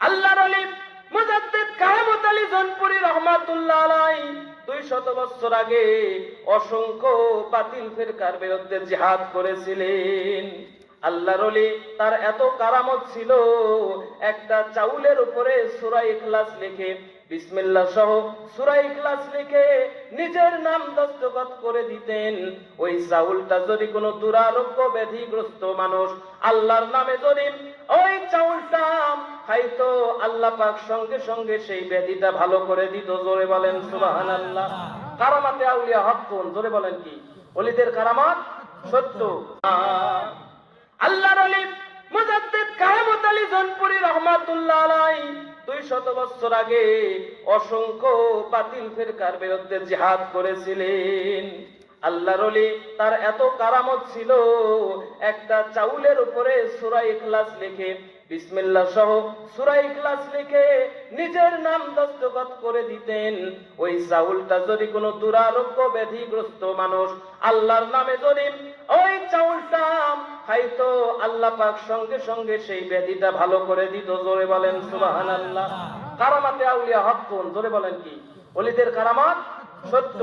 আল্লাহর ওলি মুজাদ্দিদ কায়েমত আলী জনপুরি রহমাতুল্লাহ আলাইহি 200 বছর আগে অসংখ্য বাতিল ফিরকার বিরুদ্ধে জিহাদ করেছিলেন। আল্লাহর ওলি তার এত কারামত ছিল, একটা চাউলের উপরে সূরা ইখলাস লিখে, বিসমিল্লাহ সহ সূরা ইখলাস লিখে নিজের নাম দস্তখত করে দিতেন। ওই চাউলটা যদি কোনো দুরারোগ্য ব্যাধিগ্রস্ত মানুষ আল্লাহর নামে যদি ওই চাউলটা খাইতো, আল্লাহ পাক সঙ্গে সঙ্গে সেই ব্যাধিটা ভালো করে দিত। জোরে বলেন সুবহানাল্লাহ। কারামাতে আউলিয়া হকুন, জোরে বলেন কি ওলিদের কারামাত সত্য। আল্লাহর ওলি মুজাদ্দিদ কায়েমত আলী জনপুরি রহমাতুল্লাহ আলাইহি 200 বছর আগে অসংখ্য বাতিল ফিরকার বিরুদ্ধে জিহাদ করেছিলেন। আল্লাহর ওলি তার এত কারামত ছিল, একটা চাউলের উপরে সূরা ইখলাস লিখে, বিসমিল্লাহ সহ সূরা ইখলাস লিখে নিজের নাম দস্তখত করে দিতেন। ওই চাউলটা যদি কোনো দুরারোগ্য ব্যাধিগ্রস্ত মানুষ আল্লাহর নামে যদি ওই চাউলটা খাইতো, আল্লাহ পাক সঙ্গে সঙ্গে সেই ব্যাধিটা ভালো করে দিত। জোরে বলেন সুবহানাল্লাহ। কারামাতে আউলিয়া হকুন, জোরে বলেন কি ওলিদের কারামাত সত্য।